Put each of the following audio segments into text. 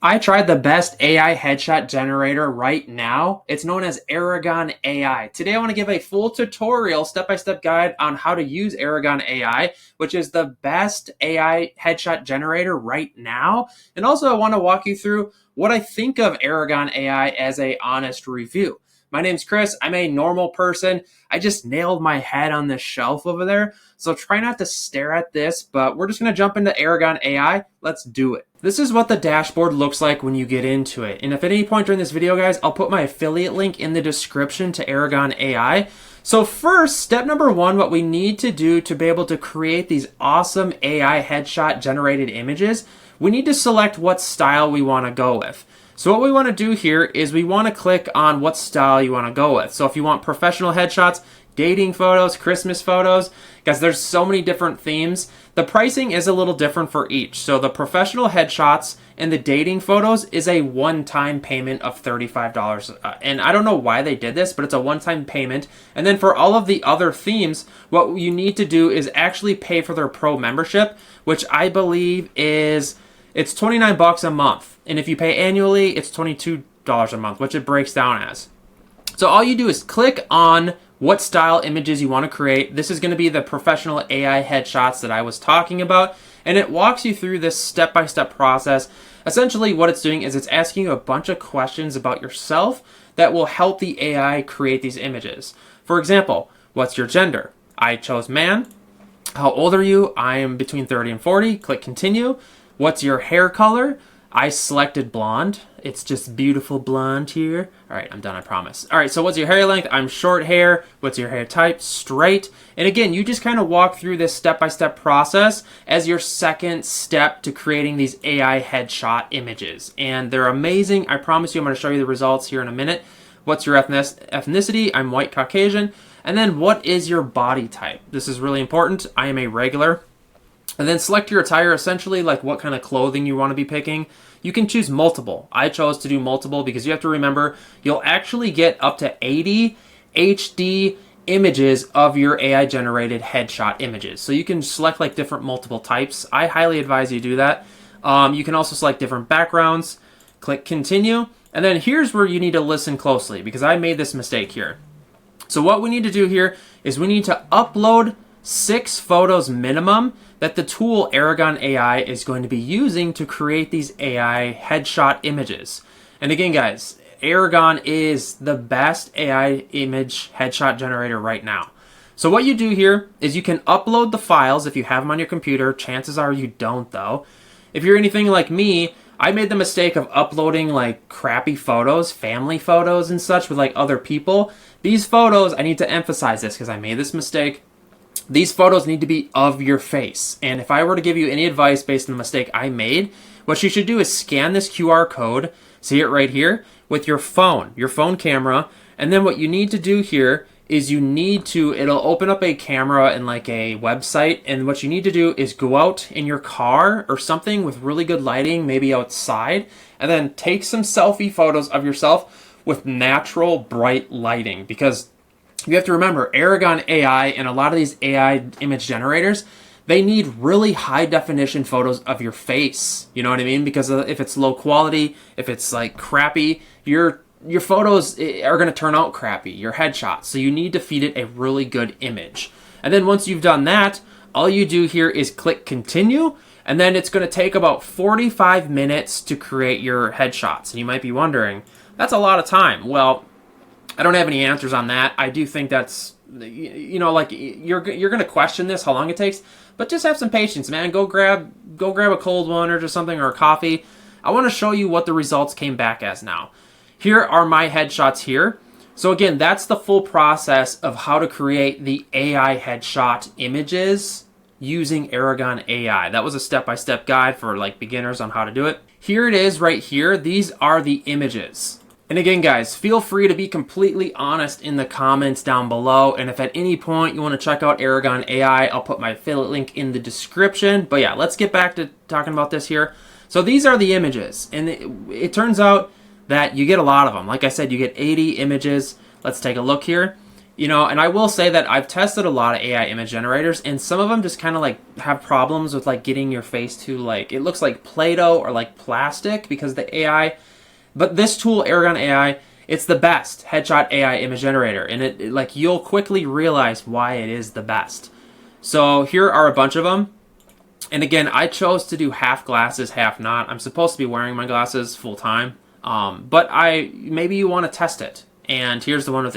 I tried the best AI headshot generator right now. It's known as Aragon AI. Today I want to give a full tutorial, step-by-step guide on how to use Aragon AI, which is the best AI headshot generator right now. And also I want to walk you through what I think of Aragon AI as a honest review. My name's Chris. I'm a normal person. I just nailed my head on this shelf over there. So try not to stare at this, but we're just going to jump into Aragon AI. Let's do it. This is what the dashboard looks like when you get into it. And if at any point during this video, guys, I'll put my affiliate link in the description to Aragon AI. So first, step number one, what we need to do to be able to create these awesome AI headshot generated images, we need to select what style we want to go with. So what we want to do here is we want to click on what style you want to go with. So if you want professional headshots, dating photos, Christmas photos, guys, there's so many different themes. The pricing is a little different for each. So the professional headshots and the dating photos is a one-time payment of $35. And I don't know why they did this, but it's a one-time payment. And then for all of the other themes, what you need to do is actually pay for their pro membership, which I believe is, it's $29 a month. And if you pay annually, it's $22 a month, which it breaks down as. So all you do is click on what style images you want to create. This is going to be the professional AI headshots that I was talking about. And it walks you through this step-by-step process. Essentially what it's doing is it's asking you a bunch of questions about yourself that will help the AI create these images. For example, what's your gender? I chose man. How old are you? I am between 30 and 40. Click continue. What's your hair color? I selected blonde. It's just beautiful blonde here. All right, I'm done, I promise. All right, so what's your hair length? I'm short hair. What's your hair type? Straight. And again, you just kind of walk through this step-by-step process as your second step to creating these AI headshot images. And they're amazing. I promise you, I'm going to show you the results here in a minute. What's your ethnicity? I'm white Caucasian. And then what is your body type? This is really important. I am a regular. And then select your attire, essentially like what kind of clothing you want to be picking. You can choose multiple. I chose to do multiple because you have to remember you'll actually get up to 80 HD images of your AI generated headshot images. So you can select like different multiple types. I highly advise you do that. You can also select different backgrounds. Click continue. And then here's where you need to listen closely because I made this mistake here. So what we need to do here is we need to upload 6 photos minimum that the tool Aragon AI is going to be using to create these AI headshot images. And again, guys, Aragon is the best AI image headshot generator right now. So what you do here is you can upload the files if you have them on your computer. Chances are you don't, though. If you're anything like me, I made the mistake of uploading like crappy photos, family photos and such with like other people. These photos, I need to emphasize this because I made this mistake. These photos need to be of your face. And if I were to give you any advice based on the mistake I made, what you should do is scan this QR code, see it right here, with your phone camera. And then what you need to do here is it'll open up a camera in like a website. And what you need to do is go out in your car or something with really good lighting, maybe outside, and then take some selfie photos of yourself with natural bright lighting. Because you have to remember, Aragon AI and a lot of these AI image generators, they need really high definition photos of your face. You know what I mean? Because if it's low quality, if it's like crappy, your photos are going to turn out crappy, your headshots. So you need to feed it a really good image. And then once you've done that, all you do here is click continue. And then it's going to take about 45 minutes to create your headshots. And you might be wondering, that's a lot of time. Well, I don't have any answers on that. I do think that's, you know, like you're going to question this, how long it takes, but just have some patience, man. Go grab a cold one or just something or a coffee. I want to show you what the results came back as now. Here are my headshots here. So again, that's the full process of how to create the AI headshot images using Aragon AI. That was a step-by-step guide for like beginners on how to do it. Here it is right here. These are the images. And again, guys, feel free to be completely honest in the comments down below. And if at any point you want to check out Aragon AI, I'll put my affiliate link in the description. But yeah, let's get back to talking about this here. So these are the images. And it turns out that you get a lot of them. Like I said, you get 80 images. Let's take a look here. And I will say that I've tested a lot of AI image generators, and some of them just kind of like have problems with like getting your face to like, it looks like Play-Doh or like plastic because the AI. But this tool, Aragon AI, it's the best headshot AI image generator, and it like you'll quickly realize why it is the best. So here are a bunch of them. And again, I chose to do half glasses, half not. I'm supposed to be wearing my glasses full time, but maybe you want to test it. And here's the one with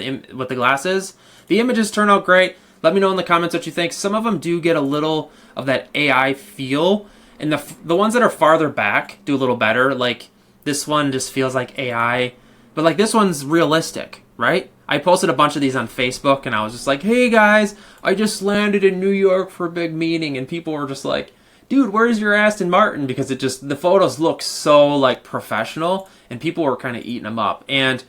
the glasses. The images turn out great. Let me know in the comments what you think. Some of them do get a little of that AI feel, and the ones that are farther back do a little better. Like this one just feels like AI, but like this one's realistic, right? I posted a bunch of these on Facebook, and I was just like, "Hey guys, I just landed in New York for a big meeting," and people were just like, "Dude, where's your Aston Martin?" Because the photos look so like professional, and people were kind of eating them up. And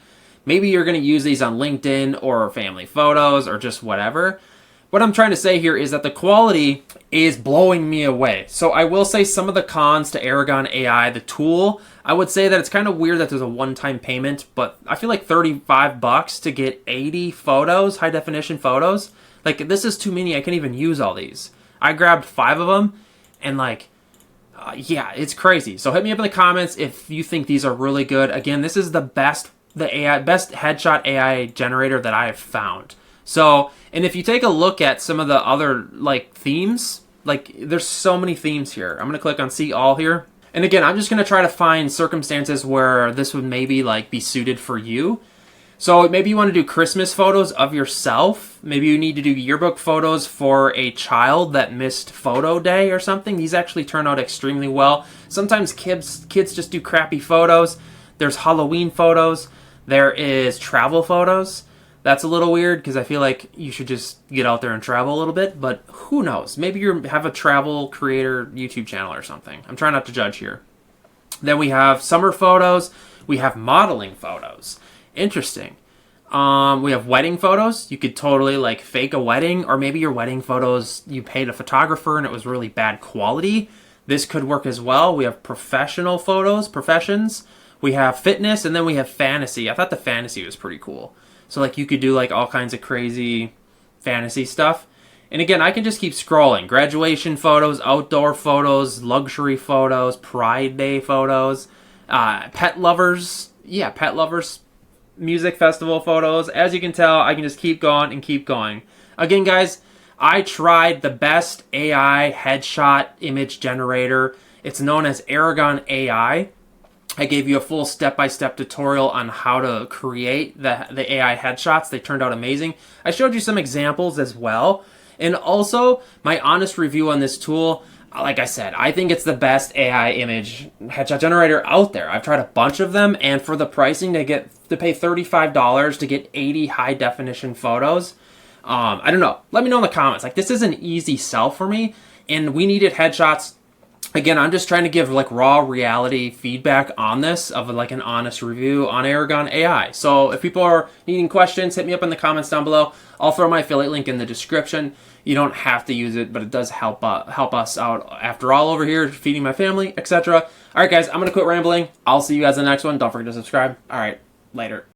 maybe you're going to use these on LinkedIn or family photos or just whatever. What I'm trying to say here is that the quality is blowing me away. So I will say some of the cons to Aragon AI, the tool, I would say that it's kind of weird that there's a one-time payment, but I feel like $35 to get 80 photos, high definition photos. Like this is too many. I can't even use all these. I grabbed 5 of them, and like, yeah, it's crazy. So hit me up in the comments if you think these are really good. Again, this is the best headshot AI generator that I have found. So, and if you take a look at some of the other like themes, like there's so many themes here. I'm going to click on see all here. And again, I'm just going to try to find circumstances where this would maybe like be suited for you. So maybe you want to do Christmas photos of yourself. Maybe you need to do yearbook photos for a child that missed photo day or something. These actually turn out extremely well. Sometimes kids just do crappy photos. There's Halloween photos. There is travel photos. That's a little weird because I feel like you should just get out there and travel a little bit, but who knows? Maybe you have a travel creator YouTube channel or something. I'm trying not to judge here. Then we have summer photos. We have modeling photos. Interesting. We have wedding photos. You could totally like fake a wedding, or maybe your wedding photos, you paid a photographer and it was really bad quality. This could work as well. We have professional photos, professions. We have fitness, and then we have fantasy. I thought the fantasy was pretty cool. So like you could do like all kinds of crazy fantasy stuff. And again, I can just keep scrolling. Graduation photos, outdoor photos, luxury photos, Pride Day photos, pet lovers. Yeah, pet lovers, music festival photos. As you can tell, I can just keep going and keep going. Again, guys, I tried the best AI headshot image generator. It's known as Aragon AI. I gave you a full step-by-step tutorial on how to create the AI headshots. They turned out amazing. I showed you some examples as well. And also, my honest review on this tool, like I said, I think it's the best AI image headshot generator out there. I've tried a bunch of them, and for the pricing, to pay $35 to get 80 high-definition photos, I don't know. Let me know in the comments. Like, this is an easy sell for me, and we needed headshots. Again, I'm just trying to give like raw reality feedback on this, of like an honest review on Aragon AI. So if people are needing questions, hit me up in the comments down below. I'll throw my affiliate link in the description. You don't have to use it, but it does help us out after all over here, feeding my family, etc. All right, guys, I'm going to quit rambling. I'll see you guys in the next one. Don't forget to subscribe. All right, later.